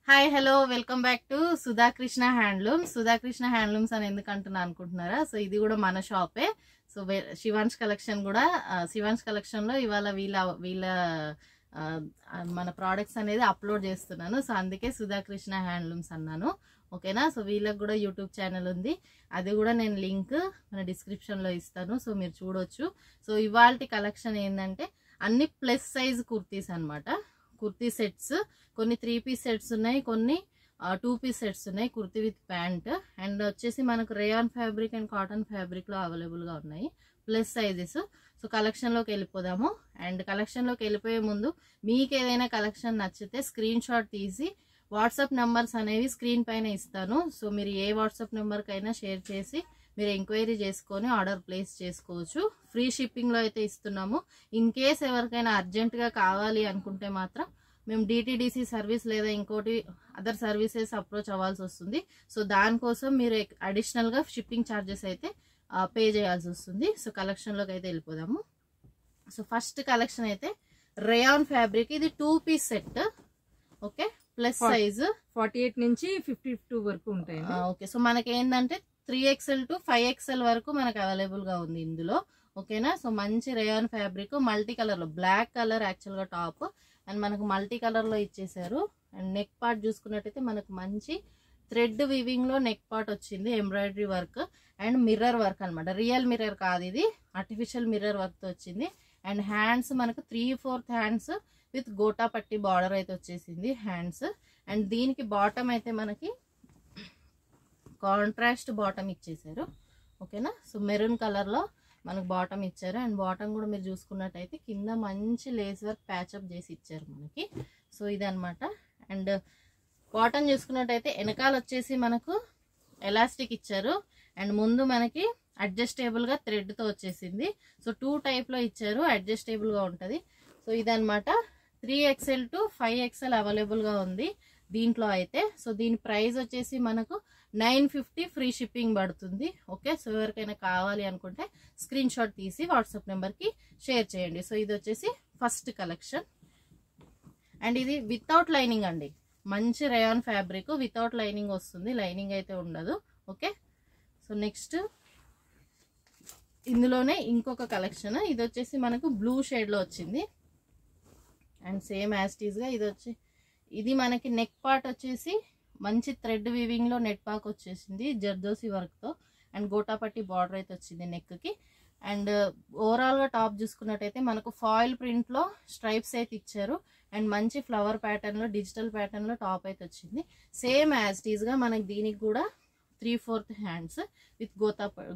Hi hello welcome back to Sudhakrishna handlooms. Sudhakrishna handlooms అని ఎందుకు అంటున్నా అనుకుంటున్నారా? సో ఇది కూడా మన షాపే. సో శివాంష్ కలెక్షన్ కూడా శివాంష్ కలెక్షన్ లో ఇవాళ వీళ్ళ మన ప్రోడక్ట్స్ అనేది అప్లోడ్ చేస్తున్నాను. సో అందుకే సుధాకృష్ణ హ్యాండ్లూమ్స్ అన్నాను. ఓకేనా? సో వీళ్ళకి కూడా యూట్యూబ్ ఛానల్ ఉంది, అది కూడా నేను లింక్ మన డిస్క్రిప్షన్ లో ఇస్తాను, సో మీరు చూడొచ్చు. సో ఇవాల్టి కలెక్షన్ ఏంటంటే అన్ని ప్లస్ సైజ్ కుర్తీస్ అన్నమాట. కుర్తీ సెట్స్ కొన్ని 3 పీస్ సెట్స్ ఉన్నాయి, కొన్ని 2 పీస్ సెట్స్ ఉన్నాయి, కుర్తీ విత్ ప్యాంట్. అండ్ వచ్చేసి మనకు rayon fabric and cotton fabric లో అవైలబుల్ గా ఉన్నాయి ప్లస్ సైజెస్. సో కలెక్షన్ లోకి వెళ్ళిపోదాము. అండ్ కలెక్షన్ లోకి వెళ్ళిపోయే ముందు మీకు ఏదైనా కలెక్షన్ నచ్చితే స్క్రీన్ షాట్ తీసి వాట్సాప్ నెంబర్స్ అనేవి స్క్రీన్ పైన ఇస్తాను. సో మీరు ఏ వాట్సాప్ నెంబర్ కైనా షేర్ చేసి మీరు ఎంక్వైరీ చేసుకొని ఆర్డర్ ప్లేస్ చేసుకోవచ్చు. ఫ్రీ షిప్పింగ్ లో అయితే ఇస్తున్నాము. ఇన్ కేస్ ఎవరికైనా అర్జెంట్ గా కావాలి అనుకుంటే మాత్రం మేము డిటిడిసి సర్వీస్ లేదా ఇంకోటి అదర్ సర్వీసెస్ అప్రోచ్ అవ్వాల్సి వస్తుంది. సో దానికోసం మీరు అడిషనల్ గా షిప్పింగ్ ఛార్జెస్ అయితే పే చేయాల్సి వస్తుంది. సో కలెక్షన్ లోకి అయితే వెళ్ళిపోదాము. సో ఫస్ట్ కలెక్షన్ అయితే రేయాన్ ఫ్యాబ్రిక్, ఇది 2 piece set. Okay, plus size 48 నుంచి 52 వరకు ఉంటాయి. ఓకే, సో మనకి ఏంటంటే 3XL టు 5XL వరకు మనకు అవైలబుల్ గా ఉంది ఇందులో. ఓకేనా? సో మంచి రేయాన్ ఫ్యాబ్రిక్, మల్టీ కలర్ లో, బ్లాక్ కలర్ యాక్చువల్ గా టాప్ అండ్ మనకు మల్టీ కలర్ లో ఇచ్చేసారు. అండ్ నెక్ పార్ట్ చూసుకున్నట్టయితే మనకు మంచి థ్రెడ్ వీవింగ్ లో నెక్ పార్ట్ వచ్చింది, embroidery work and mirror work అనమాట. రియల్ మిర్రర్ కాదు, ఇది ఆర్టిఫిషియల్ మిర్రర్ వర్క్ తో వచ్చింది. అండ్ హ్యాండ్స్ మనకు 3/4 హ్యాండ్స్ విత్ గోటా పట్టి బార్డర్ అయితే వచ్చేసింది హ్యాండ్స్. అండ్ దీనికి బాటమ్ అయితే మనకి కాంట్రాస్ట్ బాటమ్ ఇచ్చేసారు. ఓకేనా? సో మెరూన్ కలర్ లో మనకు బాటమ్ ఇచ్చారు. అండ్ బాటమ్ కూడా మీరు చూసుకున్నట్టయితే కింద మంచి లేస్ వర్క్ ప్యాచప్ చేసి ఇచ్చారు మనకి. సో ఇదనమాట. అండ్ బాటమ్ చూసుకున్నట్టయితే వెనకాల వచ్చేసి మనకు ఎలాస్టిక్ ఇచ్చారు. అండ్ ముందు మనకి అడ్జస్టేబుల్ గా థ్రెడ్ తో వచ్చేసింది. సో 2 టైప్ లో ఇచ్చారు, అడ్జస్టేబుల్ గా ఉంటది. సో ఇదనమాట. 3XL టు 5XL అవైలబుల్ గా ఉంది దీంట్లో అయితే. సో దీని ప్రైస్ వచ్చేసి మనకు 950 ఫ్రీ షిప్పింగ్ పడుతుంది. ఓకే, సో ఎవరికైనా కావాలి అనుకుంటే స్క్రీన్ షాట్ తీసి వాట్సాప్ నెంబర్ కి షేర్ చేయండి. సో ఇది వచ్చేసి ఫస్ట్ కలెక్షన్. అండ్ ఇది వితౌట్ లైనింగ్ అండి, మంచి రేయాన్ ఫ్యాబ్రిక్ వితౌట్ లైనింగ్ వస్తుంది, లైనింగ్ అయితే ఉండదు. ఓకే, సో నెక్స్ట్ ఇందులోనే ఇంకొక కలెక్షన్, ఇది వచ్చేసి మనకు బ్లూ షేడ్ లో వచ్చింది. అండ్ సేమ్ యాస్టీస్ గా ఇది మనకి నెక్ పార్ట్ వచ్చేసి మంచి థ్రెడ్ వీవింగ్ లో నెట్ పాక్ వచ్చేసింది జర్దోసి వర్క్ తో. అండ్ గోటాపట్టి బార్డర్ అయితే వచ్చింది నెక్ కి. అండ్ ఓవరాల్ గా టాప్ చూసుకున్నట్టయితే మనకు ఫాయిల్ ప్రింట్ లో స్ట్రైప్స్ అయితే ఇచ్చారు. అండ్ మంచి ఫ్లవర్ ప్యాటర్న్ లో, డిజిటల్ ప్యాటర్న్ లో టాప్ అయితే వచ్చింది. సేమ్ యాస్టీస్ గా మనకి దీనికి కూడా 3/4 hands with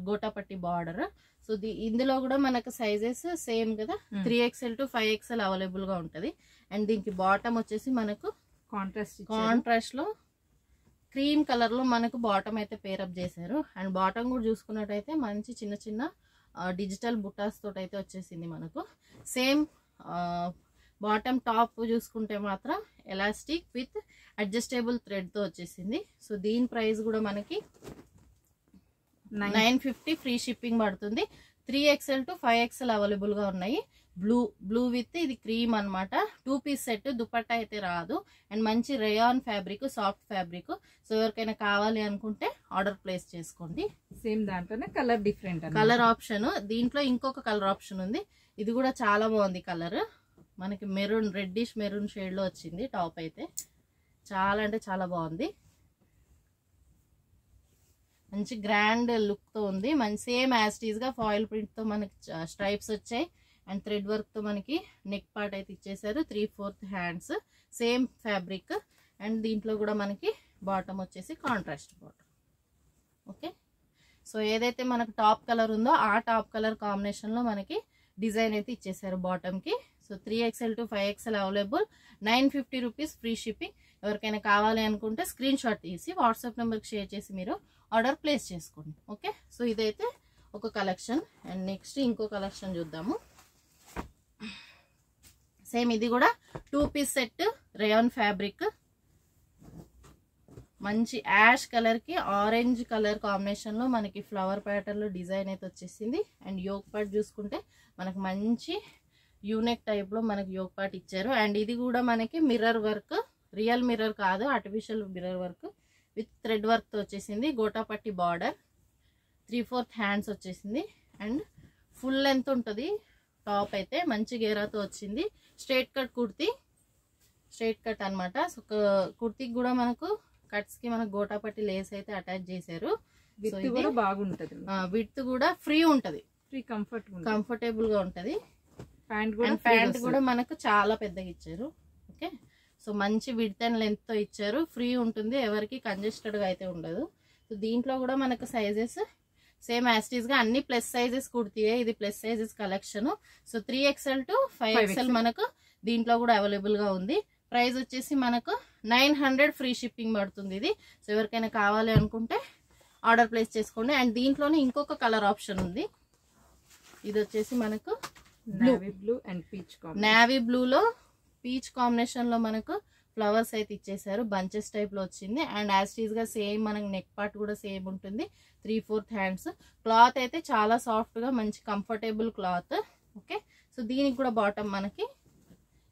gota patti border. So ఇందులో కూడా మనకు సైజెస్ సేమ్ కదా, 3XL టు 5XL అవైలబుల్ గా ఉంటది. అండ్ దీనికి బాటమ్ వచ్చేసి మనకు కాంట్రాస్ట్ లో క్రీమ్ కలర్ లో మనకు బాటమ్ అయితే పేరప్ చేశారు. అండ్ బాటమ్ కూడా చూసుకున్నట్టయితే మంచి చిన్న చిన్న డిజిటల్ బుటాస్ తోటి అయితే వచ్చేసింది మనకు. సేమ్ బాటమ్ టాప్ చూసుకుంటే మాత్రం ఎలాస్టిక్ విత్ అడ్జస్టబుల్ థ్రెడ్ తో వచ్చేసింది. సో దీని ప్రైస్ కూడా మనకి 950 ఫ్రీ షిప్పింగ్ పడుతుంది. 3XL టు 5XL అవైలబుల్ గా ఉన్నాయి. బ్లూ విత్ ఇది క్రీమ్ అనమాట. 2 పీస్ సెట్, దుపట్టా అయితే రాదు. అండ్ మంచి rayon fabric, soft fabric. So ఎవరికైనా కావాలి అనుకుంటే ఆర్డర్ ప్లేస్ చేసుకోండి. సేమ్ దాంట్లోనే కలర్ డిఫరెంట్, కలర్ ఆప్షన్ దీంట్లో ఇంకొక కలర్ ఆప్షన్ ఉంది. ఇది కూడా చాలా బాగుంది కలర్, మనకి మెరూన్, రెడ్డిష్ మెరూన్ షేడ్ లో వచ్చింది టాప్ అయితే. చాలా అంటే చాలా బాగుంది, మంచి గ్రాండ్ లుక్ తో ఉంది. మంచి సేమ్ యాస్టీస్ గా ఫాయిల్ ప్రింట్ తో మనకి స్ట్రైప్స్ వచ్చాయి. అండ్ థ్రెడ్ వర్క్ తో మనకి నెక్ పార్ట్ అయితే ఇచ్చేసారు. 3/4 హ్యాండ్స్, సేమ్ ఫ్యాబ్రిక్. అండ్ దీంట్లో కూడా మనకి బాటమ్ వచ్చేసి కాంట్రాస్ట్ బాటమ్. ఓకే, సో ఏదైతే మనకు టాప్ కలర్ ఉందో ఆ టాప్ కలర్ కాంబినేషన్ లో మనకి డిజైన్ అయితే ఇచ్చేసారు బాటమ్ కి. So 3XL to 5XL available, 950 rupees free shipping. ఎవరికైనా కావాలి అనుకుంటే స్క్రీన్ షాట్ తీసి వాట్సాప్ నెంబర్కి షేర్ చేసి మీరు ఆర్డర్ ప్లేస్ చేసుకోండి. ఓకే, సో ఇదైతే ఒక కలెక్షన్. అండ్ నెక్స్ట్ ఇంకో కలెక్షన్ చూద్దాము. సేమ్ ఇది కూడా 2 పీస్ సెట్, రేయాన్ ఫ్యాబ్రిక్, మంచి యాష్ కలర్ కి ఆరెంజ్ కలర్ కాంబినేషన్ లో మనకి ఫ్లవర్ ప్యాటర్న్ లో డిజైన్ అయితే వచ్చేసింది. అండ్ యోక్ పార్ట్ చూసుకుంటే మనకు మంచి యూనెక్ టైప్ లో మనకి యోక్ పార్ట్ ఇచ్చారు. అండ్ ఇది కూడా మనకి మిర్రర్ వర్క్ రియల్ మిర్రర్ కాదు, artificial mirror work with thread వర్క్తో వచ్చేసింది. గోటాపట్టి బార్డర్, 3/4 హ్యాండ్స్ వచ్చేసింది. అండ్ ఫుల్ లెంత్ ఉంటుంది. టాప్ అయితే మంచి గేరాతో వచ్చింది. Straight cut kurti, straight cut అనమాట. సో కుర్తీకి కూడా మనకు కట్స్ కి మనకు గోటాపట్టి లేస్ అయితే అటాచ్ చేశారు. విత్ కూడా బాగుంటది. విత్ కూడా ఫ్రీ ఉంటది, ఫ్రీ కంఫర్టబుల్ గా ఉంటది. ప్యాంట్ కూడా మనకు చాలా పెద్దగా ఇచ్చారు. ఓకే, సో మంచి విడ్త్ అండ్ లెంత్ తో ఇచ్చారు. ఫ్రీ ఉంటుంది, ఎవరికి కంజెస్టెడ్ గా అయితే ఉండదు. సో దీంట్లో కూడా మనకు సైజెస్ సేమ్ యాస్టీస్ గా అన్ని ప్లస్ సైజెస్ కుర్తీయే. ఇది plus sizes collection. So 3XL to 5XL మనకు దీంట్లో కూడా అవైలబుల్ గా ఉంది. ప్రైస్ వచ్చేసి మనకు 900 ఫ్రీ షిప్పింగ్ పడుతుంది ఇది. సో ఎవరికైనా కావాలి అనుకుంటే ఆర్డర్ ప్లేస్ చేసుకోండి. అండ్ దీంట్లోనే ఇంకొక కలర్ ఆప్షన్ ఉంది. ఇది వచ్చేసి మనకు బ్లూ అండ్ పీచ్, నేవీ బ్లూలో పీచ్ కాంబినేషన్ లో మనకు ఫ్లవర్స్ అయితే ఇచ్చేసారు. బంచెస్ టైప్ లో వచ్చింది. అండ్ యాస్టీస్ గా సేమ్ మనకు నెక్ పార్ట్ కూడా సేమ్ ఉంటుంది. 3/4 హ్యాండ్స్. క్లాత్ అయితే చాలా సాఫ్ట్ గా మంచి కంఫర్టబుల్ క్లాత్. ఓకే, సో దీనికి కూడా బాటమ్ మనకి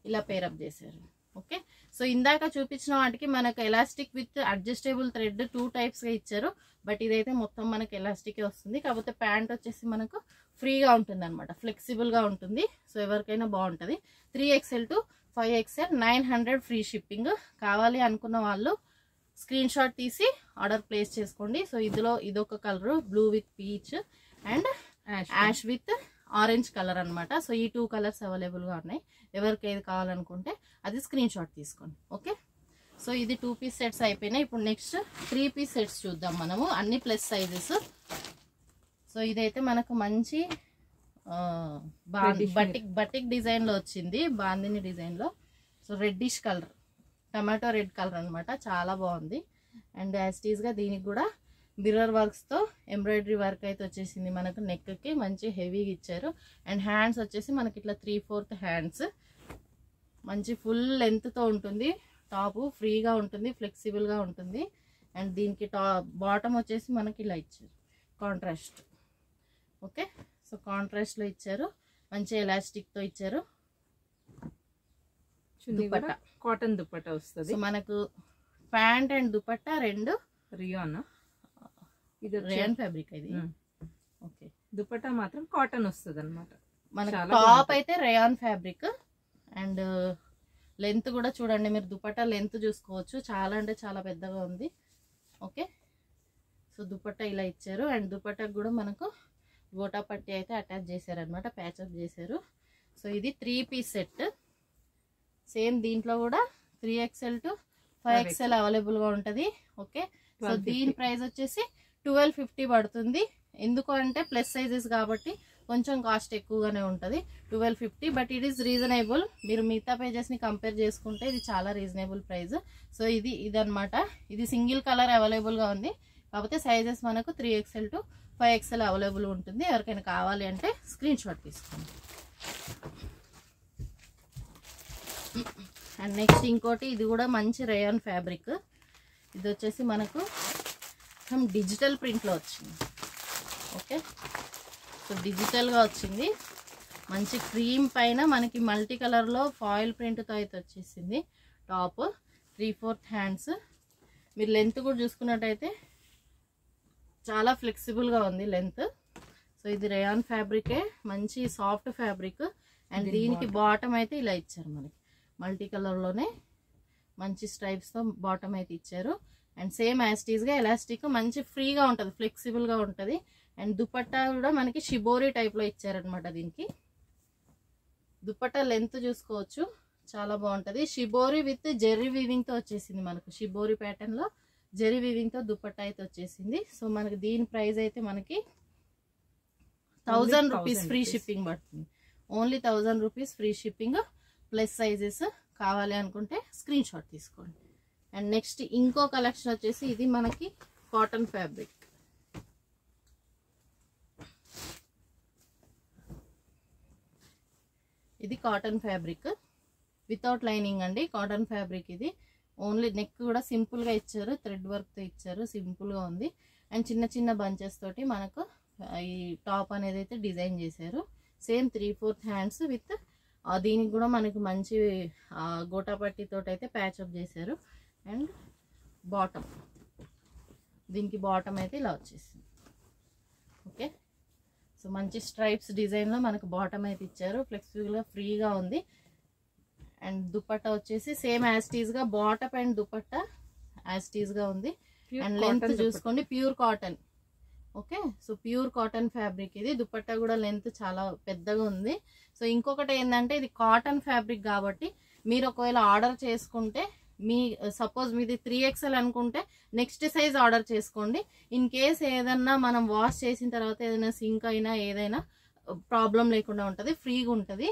ఇలా పేరప్ చేశారు. ఓకే, సో ఇందాక చూపించిన వాటికి మనకు elastic with adjustable thread 2 types గా ఇచ్చారు. బట్ ఇదైతే మొత్తం మనకి ఎలాస్టిక్ వస్తుంది. కాకపోతే ప్యాంట్ వచ్చేసి మనకు ఫ్రీగా ఉంటుంది అనమాట, ఫ్లెక్సిబుల్ గా ఉంటుంది. సో ఎవరికైనా బాగుంటది. 3XL to 5XL 900 free shipping. కావాలి అనుకున్న వాళ్ళు స్క్రీన్ షాట్ తీసి ఆర్డర్ ప్లేస్ చేసుకోండి. సో ఇందులో ఇదొక colour blue with peach and ash with orange colour అనమాట. సో ఈ 2 కలర్స్ అవైలబుల్ గా ఉన్నాయి. ఎవరికి ఏది కావాలనుకుంటే అది స్క్రీన్ షాట్ తీసుకోండి. ఓకే, సో ఇది 2 పీస్ సెట్స్ అయిపోయినాయి. ఇప్పుడు నెక్స్ట్ 3 పీస్ సెట్స్ చూద్దాం మనము, అన్ని ప్లస్ సైజెస్. సో ఇదైతే మనకు మంచి బటిక్ డిజైన్ లో వచ్చింది, బాందిని డిజైన్ లో. So reddish colour, tomato red colour అనమాట, చాలా బాగుంది. అండ్ యాస్టీస్ గా దీనికి కూడా మిర్రర్ వర్క్స్ తో ఎంబ్రాయిడరీ వర్క్ అయితే వచ్చేసింది. మనకు నెక్ కి మంచి హెవీగా ఇచ్చారు. అండ్ హ్యాండ్స్ వచ్చేసి మనకి ఇట్లా 3/4 హ్యాండ్స్, మంచి ఫుల్ లెంత్ తో ఉంటుంది. టాప్ ఫ్రీగా ఉంటుంది, ఫ్లెక్సిబుల్ గా ఉంటుంది. అండ్ దీనికి బాటమ్ వచ్చేసి మనకి ఇలా ఇచ్చారు కాంట్రాస్ట్. ఓకే, సో కాంట్రాస్ట్ లో ఇచ్చారు, మంచి ఎలాస్టిక్ తో ఇచ్చారు. దుపట్టా కాటన్ దుపట్టా వస్తుంది. సో మనకు ప్యాంట్ అండ్ దుపట్టా రెండు రియాన్, ఇది రియాన్ ఫ్యాబ్రిక్. ఇది ఓకే, దుపట్టా మాత్రం కాటన్ వస్తుంది అనమాట. మనకు టాప్ అయితే రేయాన్ ఫ్యాబ్రిక్. అండ్ లెంత్ కూడా చూడండి మీరు, దుపట్టా లెంత్ చూసుకోవచ్చు, చాలా అంటే చాలా పెద్దగా ఉంది. ఓకే, సో దుపట్టా ఇలా ఇచ్చారు. అండ్ దుపట్టాకు కూడా మనకు గోటా పట్టి అయితే అటాచ్ చేశారు అనమాట, ప్యాచప్ చేశారు. సో ఇది 3 పీస్ సెట్. సేమ్ దీంట్లో కూడా 3XL to 5XL అవైలబుల్ గా ఉంటది. ఓకే, సో దీని ప్రైస్ వచ్చేసి 1250 పడుతుంది. ఎందుకు అంటే ప్లస్ సైజెస్ కాబట్టి కొంచెం కాస్ట్ ఎక్కువగానే ఉంటుంది, 1250. But it is reasonable. మీరు మిగతా పేజెస్ ని కంపేర్ చేసుకుంటే ఇది చాలా రీజనబుల్ ప్రైస్. సో ఇదన్నమాట. ఇది సింగిల్ కలర్ అవైలబుల్ గా ఉంది. కాకపోతే సైజెస్ మనకు 3XL to 5XL అవైలబుల్ ఉంటుంది. ఎవరికైనా కావాలి అంటే స్క్రీన్ షాట్ తీసుకోండి. అండ్ నెక్స్ట్ ఇంకోటి, ఇది కూడా మంచి రేయాన్ ఫ్యాబ్రిక్. ఇది వచ్చేసి మనకు డిజిటల్ ప్రింట్ లో వచ్చింది. ఓకే, సో డిజిటల్ గా వచ్చింది. మంచి క్రీమ్ పైన మనకి మల్టీ కలర్ లో ఫాయిల్ ప్రింట్ తో అయితే వచ్చేసింది. Top 3/4 hands. మీరు లెంత్ కూడా చూసుకున్నట్టయితే చాలా ఫ్లెక్సిబుల్ గా ఉంది లెంత్. సో ఇది రేయాన్ ఫ్యాబ్రికే, మంచి సాఫ్ట్ ఫ్యాబ్రిక్. అండ్ దీనికి బాటమ్ అయితే ఇలా ఇచ్చారు, మనకి మల్టీ కలర్ లోనే మంచి స్ట్రైప్స్ తో బాటమ్ అయితే ఇచ్చారు. అండ్ సేమ్ యాస్టీస్ గా ఎలాస్టిక్ మంచి ఫ్రీగా ఉంటది, ఫ్లెక్సిబుల్ గా ఉంటది. అండ్ దుపట్టా కూడా మనకి షిబోరి టైప్ లో ఇచ్చారనమాట. దీనికి దుపట్టా లెంత్ చూసుకోవచ్చు, చాలా బాగుంటది. షిబోరి విత్ జెర్రీ వీవింగ్ తో వచ్చేసింది. మనకు షిబోరి ప్యాటర్న్ లో జెర్రీ వీవింగ్ తో దుపట్టా అయితే వచ్చేసింది. సో మనకి దీని ప్రైస్ అయితే మనకి 1000 రూపీస్ ఫ్రీ షిప్పింగ్ పడుతుంది. Only 1000 rupees free shipping. Plus sizes కావాలి అనుకుంటే స్క్రీన్ షాట్ తీసుకోండి. అండ్ నెక్స్ట్ ఇంకో కలెక్షన్ వచ్చేసి ఇది మనకి కాటన్ ఫ్యాబ్రిక్. ఇది కాటన్ ఫ్యాబ్రిక్ వితౌట్ లైనింగ్ అండి. కాటన్ ఫ్యాబ్రిక్ ఇది. ఓన్లీ నెక్ కూడా సింపుల్ గా ఇచ్చారు, థ్రెడ్ వర్క్ తో ఇచ్చారు, సింపుల్ గా ఉంది. అండ్ చిన్న చిన్న బంచెస్ తోటి మనకు ఈ టాప్ అనేది అయితే డిజైన్ చేశారు. సేమ్ 3/4 హ్యాండ్స్ విత్ దీనికి కూడా మనకి మంచి గోటాపట్టి తోటి అయితే ప్యాచప్ చేశారు. అండ్ బాటమ్, దీనికి బాటమ్ అయితే ఇలా వచ్చేసింది. ఓకే, సో మంచి స్ట్రైప్స్ డిజైన్లో మనకు బాటమ్ అయితే ఇచ్చారు. ఫ్లెక్సిబుల్గా ఫ్రీగా ఉంది. అండ్ దుపట్టా వచ్చేసి సేమ్ యాస్టీస్గా బాటమ్ అండ్ దుపట్టా యాస్టీస్గా ఉంది. అండ్ లెంత్ చూసుకోండి, pure cotton. Okay, so pure cotton fabric ఇది. దుపట్టా కూడా లెంత్ చాలా పెద్దగా ఉంది. సో ఇంకొకటి ఏంటంటే ఇది కాటన్ ఫ్యాబ్రిక్ కాబట్టి మీరు ఒకవేళ ఆర్డర్ చేసుకుంటే సపోజ్ మీది 3XL అనుకుంటే నెక్స్ట్ సైజ్ ఆర్డర్ చేసుకోండి. ఇన్ కేస్ ఏదన్నా మనం వాష్ చేసిన తర్వాత ఏదైనా సింక్ అయినా ఏదైనా ప్రాబ్లం లేకుండా ఉంటుంది, ఫ్రీగా ఉంటుంది.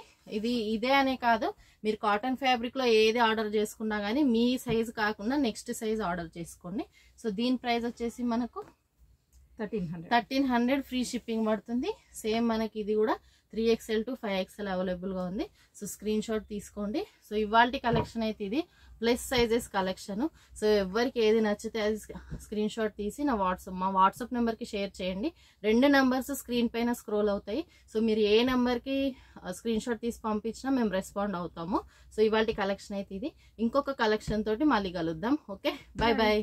ఇదే అనే కాదు, మీరు కాటన్ ఫ్యాబ్రిక్ లో ఏది ఆర్డర్ చేసుకున్నా కానీ మీ సైజ్ కాకుండా నెక్స్ట్ సైజ్ ఆర్డర్ చేసుకోండి. సో దీని ప్రైస్ వచ్చేసి మనకు 1300 ఫ్రీ షిప్పింగ్ పడుతుంది. సేమ్ మనకి ఇది కూడా 3XL to 5XL అవైలబుల్ గా ఉంది. సో స్క్రీన్ షాట్ తీసుకోండి. సో ఇవాల్టి కలెక్షన్ అయితే ఇది ప్లస్ సైజెస్ కలెక్షన్. సో ఎవరికి ఏది నచ్చితే అది స్క్రీన్ షాట్ తీసి మా వాట్సాప్ నెంబర్ కి షేర్ చేయండి. 2 నెంబర్స్ స్క్రీన్ పైన స్క్రోల్ అవుతాయి. సో మీరు ఏ నెంబర్ కి స్క్రీన్ షాట్ తీసి పంపించినా మేము రెస్పాండ్ అవుతాము. సో ఇవాల్టి కలెక్షన్ అయితే ఇది. ఇంకొక కలెక్షన్ తోటి మళ్ళీ కలుద్దాం. Okay, by by.